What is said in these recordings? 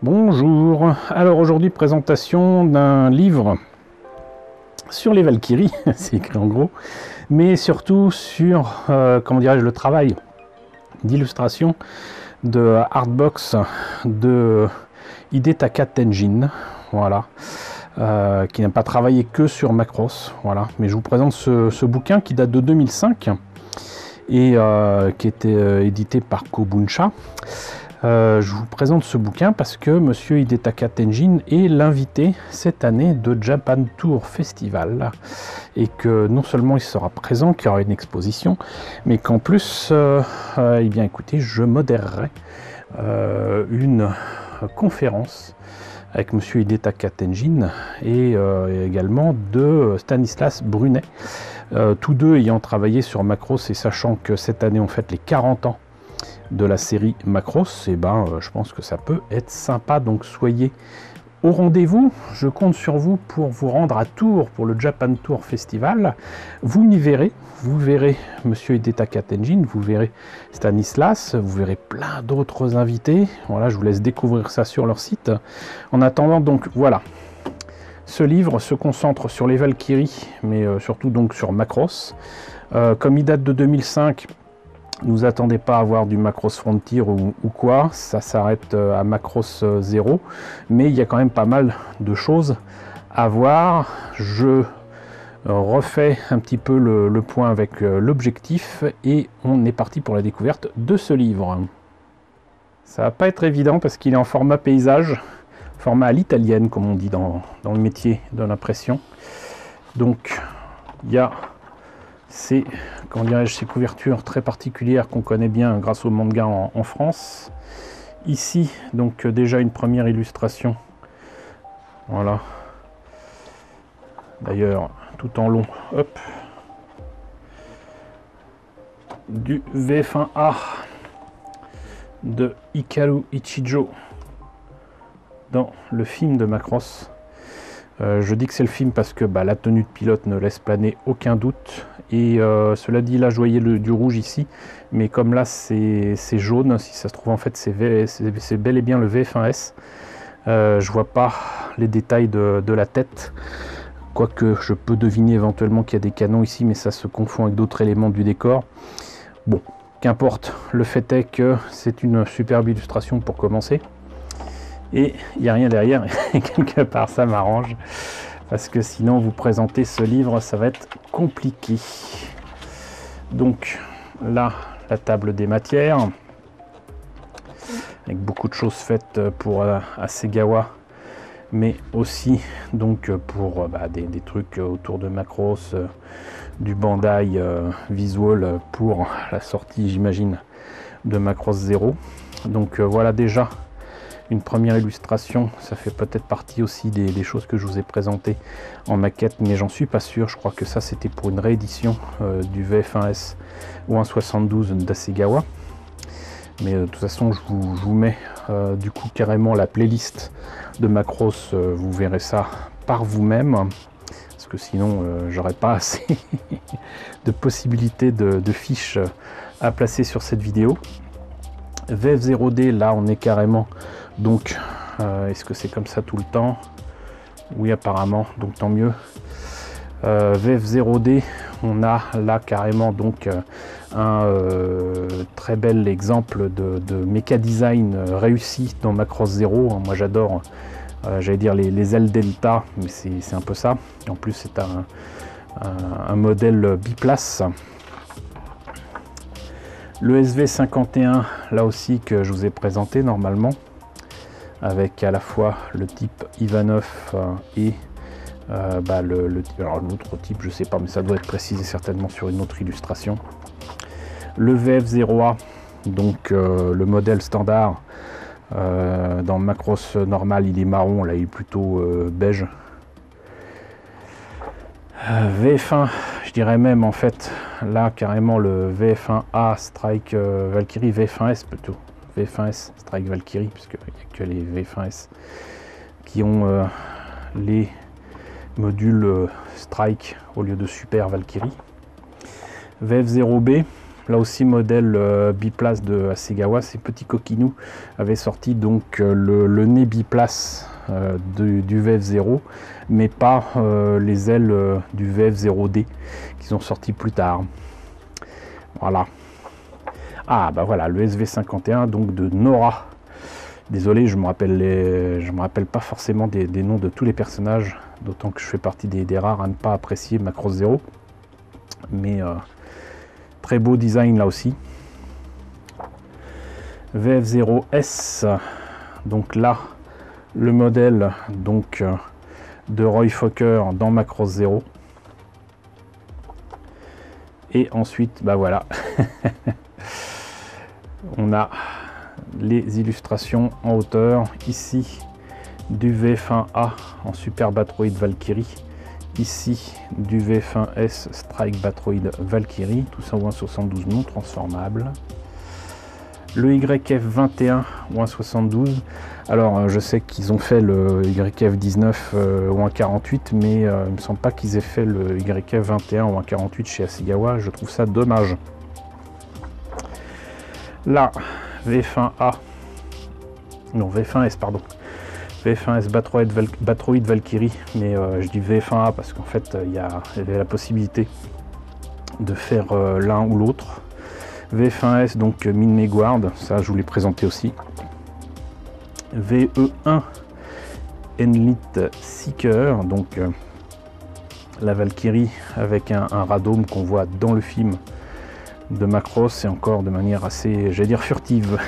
Bonjour, alors aujourd'hui présentation d'un livre sur les Valkyries, c'est écrit en gros, mais surtout sur, comment dirais-je, le travail d'illustration de Artbox de Hidetaka Tenjin, voilà, qui n'a pas travaillé que sur Macross, voilà, mais je vous présente ce bouquin qui date de 2005 et qui était édité par Kobunsha. Je vous présente ce bouquin parce que Monsieur Hidetaka Tenjin est l'invité cette année de Japan Tour Festival et que non seulement il sera présent, qu'il y aura une exposition, mais qu'en plus, eh bien écoutez, je modérerai une conférence avec Monsieur Hidetaka Tenjin et également de Stanislas Brunet, tous deux ayant travaillé sur Macross et sachant que cette année on fête les 40 ans de la série Macross, et ben je pense que ça peut être sympa, donc soyez au rendez-vous. Je compte sur vous pour vous rendre à Tours pour le Japan Tour Festival. Vous m'y verrez, vous verrez Monsieur Hidetaka Tenjin, vous verrez Stanislas, vous verrez plein d'autres invités. Voilà, je vous laisse découvrir ça sur leur site. En attendant, donc voilà, ce livre se concentre sur les Valkyries, mais surtout donc sur Macross. Comme il date de 2005, ne vous attendez pas à voir du Macross Frontier ou quoi, ça s'arrête à Macross 0, mais il y a quand même pas mal de choses à voir. Je refais un petit peu le point avec l'objectif et on est parti pour la découverte de ce livre. Ça va pas être évident parce qu'il est en format paysage, format à l'italienne comme on dit dans le métier de l'impression. Donc il y a ces couvertures très particulières qu'on connaît bien grâce au manga en France. Ici, donc déjà une première illustration. Voilà. D'ailleurs, tout en long, hop. Du VF1A de Hikaru Ichijo dans le film de Macross. Je dis que c'est le film parce que la tenue de pilote ne laisse planer aucun doute. Et cela dit, là je voyais du rouge ici, mais comme là c'est jaune, si ça se trouve en fait c'est bel et bien le VF1S. Je vois pas les détails de la tête, quoique je peux deviner éventuellement qu'il y a des canons ici, mais ça se confond avec d'autres éléments du décor. Bon, qu'importe, le fait est que c'est une superbe illustration pour commencer. Et il n'y a rien derrière, et quelque part ça m'arrange, parce que sinon vous présenter ce livre, ça va être compliqué. Donc là, la table des matières, avec beaucoup de choses faites pour Hasegawa, mais aussi donc pour des trucs autour de Macross, du Bandai Visual pour la sortie, j'imagine, de Macross 0. Donc voilà déjà une première illustration, ça fait peut-être partie aussi des choses que je vous ai présentées en maquette, mais j'en suis pas sûr. Je crois que ça c'était pour une réédition du VF1S ou un 72 d'Hasegawa. Mais de toute façon, je vous mets du coup carrément la playlist de Macross, vous verrez ça par vous-même, parce que sinon j'aurais pas assez de possibilités de fiches à placer sur cette vidéo. VF0D, là on est carrément, donc est-ce que c'est comme ça tout le temps? Oui apparemment, donc tant mieux. VF0D, on a là carrément donc un très bel exemple de méca design réussi dans Macross 0. Moi j'adore, j'allais dire les ailes Delta, mais c'est un peu ça. En plus c'est un modèle biplace. Le SV51, là aussi que je vous ai présenté normalement, avec à la fois le type Ivanov et l'autre type, je sais pas, mais ça doit être précisé certainement sur une autre illustration. Le VF0A, donc le modèle standard, dans Macross normal il est marron, là il est plutôt beige. VF1, je dirais même en fait là carrément le VF1A Strike Valkyrie, VF1S plutôt, VF1S Strike Valkyrie, puisqu'il n'y a que les VF1S qui ont les modules Strike au lieu de Super Valkyrie. VF0B, là aussi modèle biplace de Hasegawa. Ces petits coquinous avaient sorti donc le nez biplace du VF0, mais pas les ailes du VF0D qu'ils ont sorti plus tard. Voilà. Ah bah voilà, le SV51 donc de Nora. Désolé, je me rappelle pas forcément des noms de tous les personnages, d'autant que je fais partie des rares à ne pas apprécier Macross Zero. Mais très beau design là aussi. VF0S, donc là le modèle donc de Roy Fokker dans Macross Zero. Et ensuite, bah voilà, on a les illustrations en hauteur, ici du VF1A en Super Batroid Valkyrie, ici du VF1S Strike Batroid Valkyrie, tout ça au 1.72 non transformable. Le YF21 ou 1.72, alors je sais qu'ils ont fait le YF19 ou 1.48, mais il me semble pas qu'ils aient fait le YF21 ou 1.48 chez Hasegawa, je trouve ça dommage. Là, VF1A, non VF1S pardon, VF1S Batroid Valkyrie, mais je dis VF1A parce qu'en fait il y avait la possibilité de faire l'un ou l'autre. VF1S donc Min Megward, ça je vous l'ai présenté aussi. VE1 Enlite Seeker, donc la Valkyrie avec un radome qu'on voit dans le film de Macross et encore de manière assez, j'allais dire, furtive.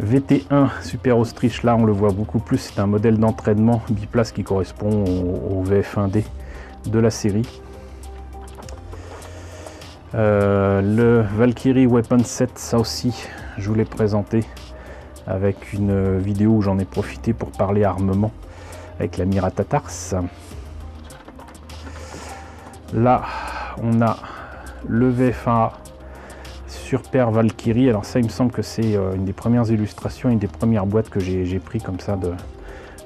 VT1 Super Ostrich, là on le voit beaucoup plus, c'est un modèle d'entraînement biplace qui correspond au VF1D de la série. Le Valkyrie Weapon Set, ça aussi je vous l'ai présenté avec une vidéo où j'en ai profité pour parler armement avec la Miratatars. Là on a le VF1A Super Valkyrie, alors ça il me semble que c'est une des premières illustrations, une des premières boîtes que j'ai pris comme ça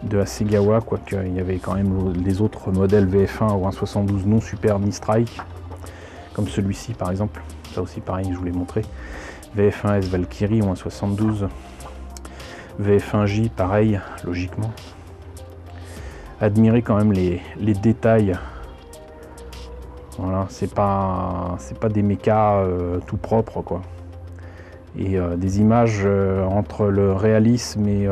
de Hasegawa, quoique il y avait quand même les autres modèles VF1 ou 1.72 non super ni strike, comme celui-ci par exemple, ça aussi pareil je vous l'ai montré. VF1S Valkyrie ou 1.72, VF1J pareil logiquement. Admirez quand même les détails. Voilà, c'est pas des mechas tout propres quoi. Et des images entre le réalisme et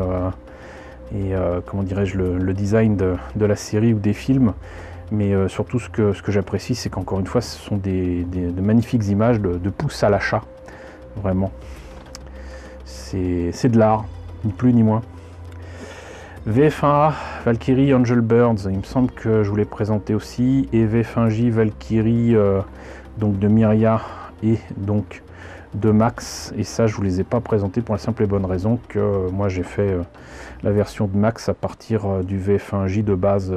comment dirais-je le design de la série ou des films. Mais surtout ce que j'apprécie, c'est qu'encore une fois ce sont de magnifiques images de pouces à l'achat. Vraiment. C'est de l'art, ni plus ni moins. VF1A Valkyrie Angel Birds, il me semble que je vous l'ai présenté aussi, et VF1J Valkyrie donc de Myria et donc de Max, et ça je vous les ai pas présentés pour la simple et bonne raison que moi j'ai fait la version de Max à partir du VF1J de base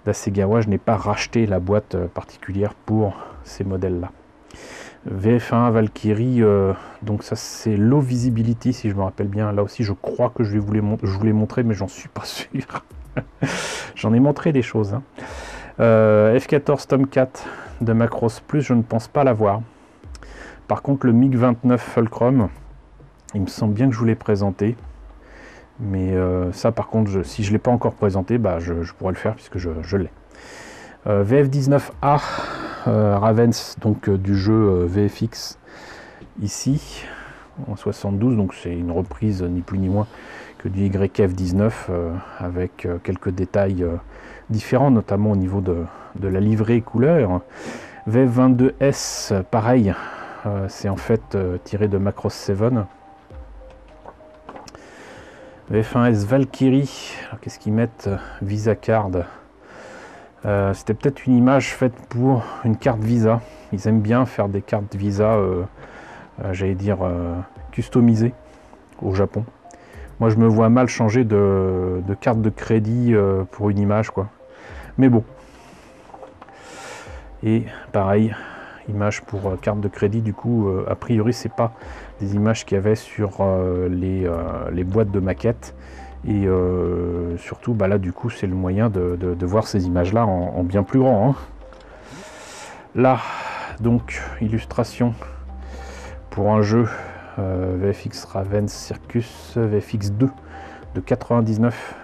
d'Hasegawa. Je n'ai pas racheté la boîte particulière pour ces modèles là. VF1 Valkyrie, donc ça c'est Low Visibility si je me rappelle bien. Là aussi je crois que je vous l'ai montré, mais j'en suis pas sûr. J'en ai montré des choses. Hein. F14 Tomcat de Macross Plus, je ne pense pas l'avoir. Par contre le MiG-29 Fulcrum, il me semble bien que je vous l'ai présenté. Mais ça par contre, si je ne l'ai pas encore présenté, bah, je pourrais le faire puisque je l'ai. VF19A Ravens, donc du jeu VFX ici en 72, donc c'est une reprise ni plus ni moins que du YF19 avec quelques détails différents, notamment au niveau de la livrée couleur. VF22S pareil, c'est en fait tiré de Macross 7. VF1S Valkyrie, qu'est-ce qu'ils mettent? Visa Card. C'était peut-être une image faite pour une carte Visa. Ils aiment bien faire des cartes Visa, j'allais dire, customisées au Japon. Moi, je me vois mal changer de carte de crédit pour une image, quoi. Mais bon. Et pareil, image pour carte de crédit, du coup, a priori, c'est pas des images qu'il y avait sur les boîtes de maquettes. Et surtout, bah là, du coup, c'est le moyen de voir ces images-là en bien plus grand. Hein. Là, donc illustration pour un jeu VFX Raven Circus VFX 2 de 99.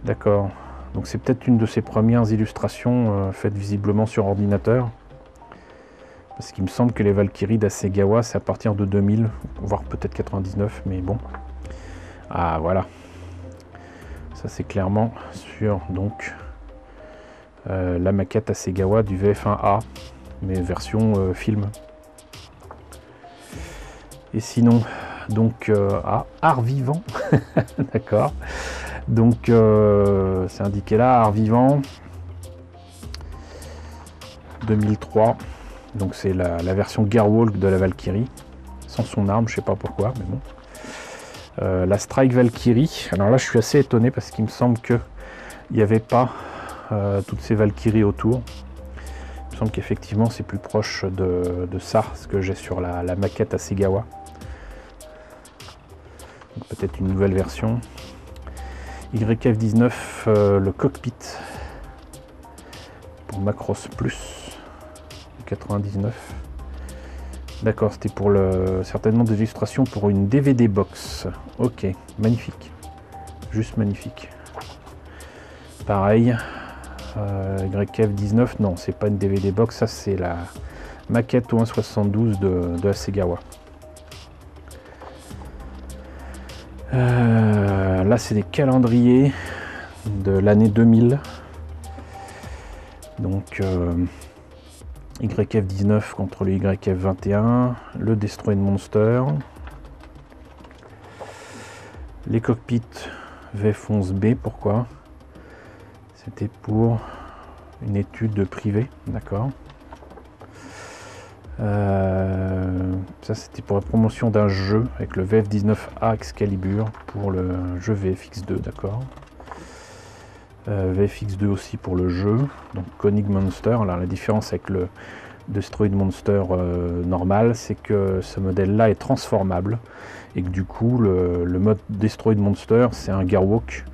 D'accord, donc c'est peut-être une de ses premières illustrations faites visiblement sur ordinateur. Parce qu'il me semble que les Valkyries d'Hasegawa, c'est à partir de 2000, voire peut-être 99, mais bon. Ah, voilà. Ça, c'est clairement sur, donc, la maquette Hasegawa du VF1A, mais version film. Et sinon, donc, art vivant, d'accord. Donc, c'est indiqué là, art vivant, 2003. Donc c'est la version Gearwalk de la Valkyrie, sans son arme, je sais pas pourquoi, mais bon. La Strike Valkyrie, alors là je suis assez étonné parce qu'il me semble qu'il n'y avait pas toutes ces Valkyries autour. Il me semble qu'effectivement c'est plus proche de ça, ce que j'ai sur la maquette Hasegawa. Peut-être une nouvelle version. YF19, le cockpit pour Macross Plus. 99. D'accord, c'était pour certainement des illustrations pour une DVD box. Ok, magnifique. Juste magnifique. Pareil. YF19, non, c'est pas une DVD box, ça c'est la maquette au 1.72 de Hasegawa. Là, c'est des calendriers de l'année 2000. Donc, YF19 contre le YF21, le Destroyed Monster, les cockpits VF11B, pourquoi? C'était pour une étude privée, d'accord. Ça c'était pour la promotion d'un jeu avec le VF19A Excalibur pour le jeu VFX2, d'accord. VFX2 aussi pour le jeu, donc Konig Monster. Alors la différence avec le Destroyed Monster normal, c'est que ce modèle là est transformable et que du coup le mode Destroyed Monster c'est un Gearwalk,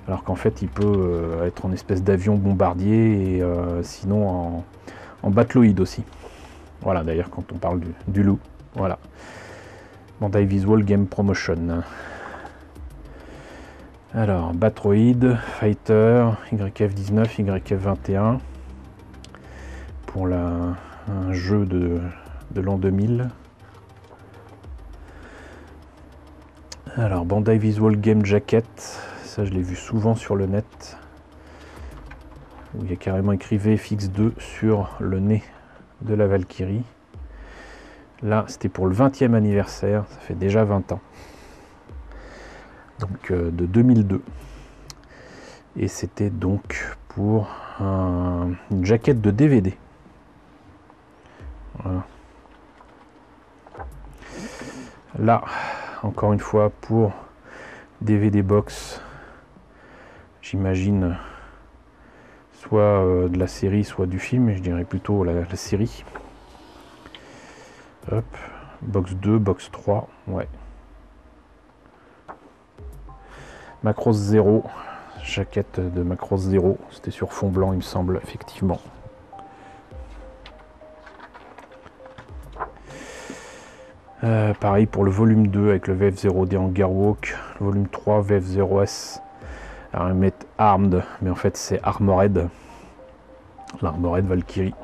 alors qu'en fait il peut être en espèce d'avion bombardier et sinon en battloïd aussi. Voilà, d'ailleurs quand on parle du loup, voilà. Bandai Visual Game Promotion. Alors, Batroid, Fighter, YF19, YF21 pour un jeu de l'an 2000. Alors, Bandai Visual Game Jacket, ça je l'ai vu souvent sur le net, où il y a carrément écrit VFX2 sur le nez de la Valkyrie. Là, c'était pour le 20e anniversaire, ça fait déjà 20 ans. Donc de 2002. Et c'était donc pour une jaquette de DVD. Voilà. Là, encore une fois, pour DVD box, j'imagine soit de la série, soit du film, mais je dirais plutôt la série. Hop, box 2, box 3, ouais. Macross 0, jaquette de Macross 0, c'était sur fond blanc il me semble, effectivement. Pareil pour le volume 2 avec le VF0D en Gearwalk, le volume 3 VF0S, alors ils mettent Armed, mais en fait c'est Armored, l'Armored Valkyrie.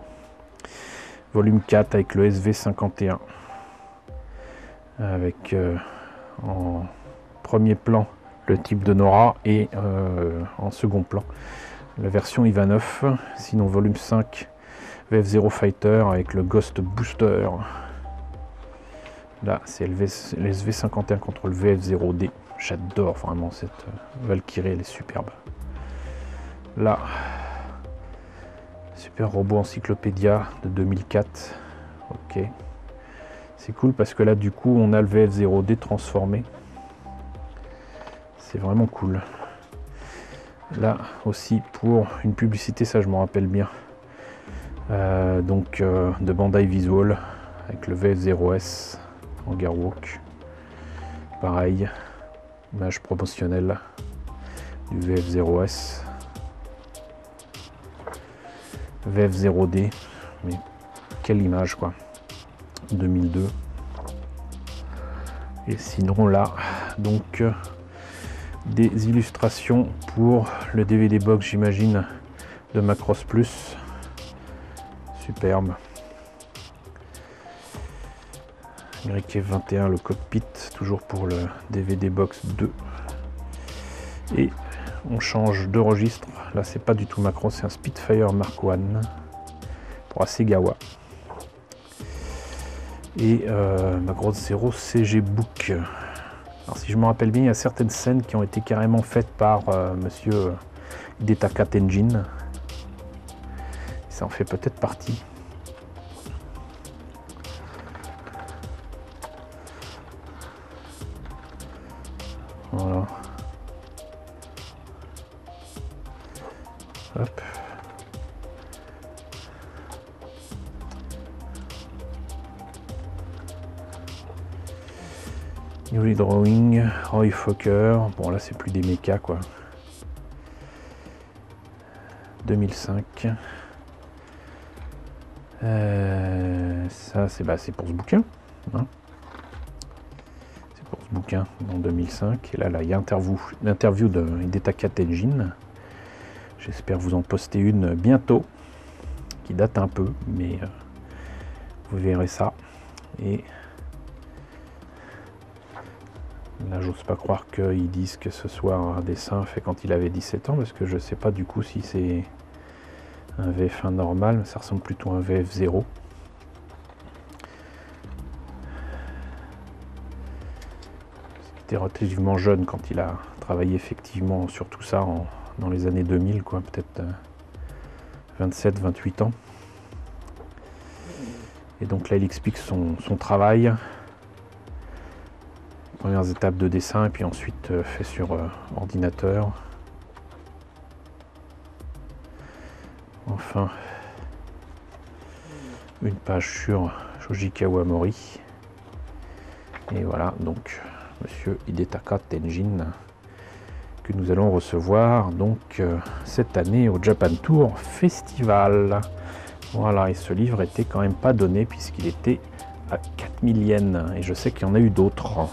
Volume 4 avec le SV51, avec en premier plan le type de Nora et en second plan la version Ivanov. Sinon volume 5 VF0 Fighter avec le Ghost Booster. Là c'est le SV51 contre le VF0D. J'adore vraiment cette Valkyrie, elle est superbe. Là, Super Robot Encyclopédia de 2004. Ok, c'est cool parce que là du coup on a le VF0D transformé. C'est vraiment cool. Là aussi pour une publicité, ça je m'en rappelle bien, donc de Bandai Visual avec le VF0S en Gearwalk. Pareil, image promotionnelle du VF0S, VF0D, mais quelle image quoi. 2002. Et sinon là, donc des illustrations pour le DVD box, j'imagine, de Macross Plus. Superbe. Riquet 21, le cockpit, toujours pour le DVD box 2. Et on change de registre. Là, c'est pas du tout Macross, c'est un Spitfire Mark I pour Hasegawa. Et Macross 0 CG Book. Alors, si je me rappelle bien, il y a certaines scènes qui ont été carrément faites par monsieur Hidetaka Tenjin. Ça en fait peut-être partie. Voilà. Hop. Yuri Drawing, Roy Fokker. Bon là c'est plus des mechas quoi. 2005. Ça c'est pour ce bouquin. Hein. C'est pour ce bouquin en 2005. Et là il y a l'interview de Hidetaka Tenjin. J'espère vous en poster une bientôt, qui date un peu, mais vous verrez ça. Et là, j'ose pas croire qu'ils disent que ce soit un dessin fait quand il avait 17 ans, parce que je sais pas du coup si c'est un VF1 normal, ça ressemble plutôt à un VF0. Il était relativement jeune quand il a travaillé effectivement sur tout ça dans les années 2000, quoi, peut-être 27-28 ans. Et donc là, il explique son travail, premières étapes de dessin, et puis ensuite fait sur ordinateur. Enfin, une page sur Shoji Kawamori. Et voilà, donc, monsieur Hidetaka Tenjin, que nous allons recevoir donc cette année au Japan Tour Festival. Voilà, et ce livre était quand même pas donné puisqu'il était à 4000 yens, et je sais qu'il y en a eu d'autres,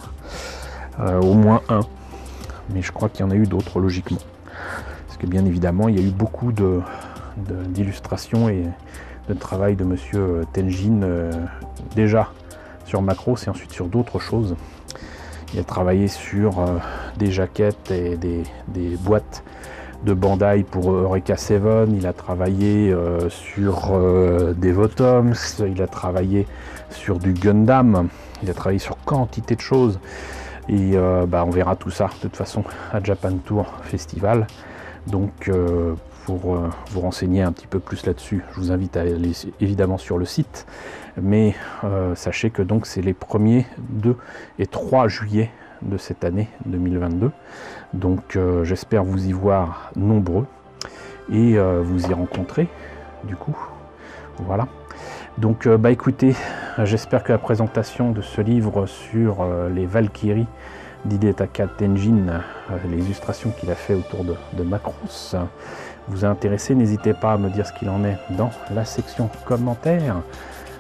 au moins un, mais je crois qu'il y en a eu d'autres logiquement, parce que bien évidemment il y a eu beaucoup d'illustrations et de travail de monsieur Tenjin, déjà sur Macross et ensuite sur d'autres choses. Il a travaillé sur des jaquettes et des boîtes de Bandai pour Eureka 7, il a travaillé sur des Votoms, il a travaillé sur du Gundam, il a travaillé sur quantité de choses. Et on verra tout ça de toute façon à Japan Tour Festival. Donc pour vous renseigner un petit peu plus là-dessus, je vous invite à aller évidemment sur le site. Mais sachez que donc c'est les 1er, 2 et 3 juillet de cette année 2022. Donc j'espère vous y voir nombreux et vous y rencontrer du coup. Voilà. Donc écoutez, j'espère que la présentation de ce livre sur les Valkyries d'Hidetaka Tenjin, les illustrations qu'il a fait autour de Macross, vous a intéressé. N'hésitez pas à me dire ce qu'il en est dans la section commentaires.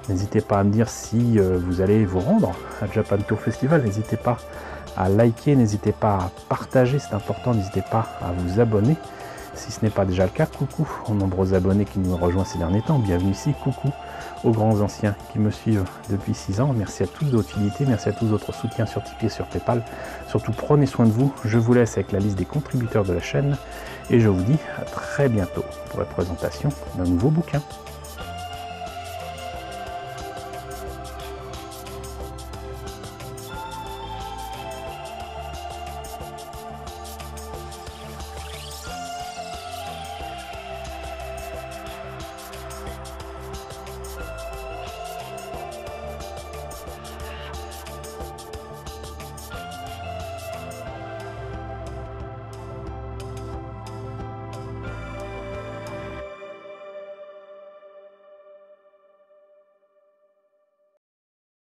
N'hésitez pas à me dire si vous allez vous rendre à Japan Tour Festival. N'hésitez pas à liker, n'hésitez pas à partager, c'est important. N'hésitez pas à vous abonner si ce n'est pas déjà le cas. Coucou aux nombreux abonnés qui nous rejoignent ces derniers temps. Bienvenue ici. Coucou aux grands anciens qui me suivent depuis 6 ans. Merci à tous de votre fidélité, merci à tous votre soutien sur Tipeee et sur Paypal. Surtout prenez soin de vous. Je vous laisse avec la liste des contributeurs de la chaîne et je vous dis à très bientôt pour la présentation d'un nouveau bouquin.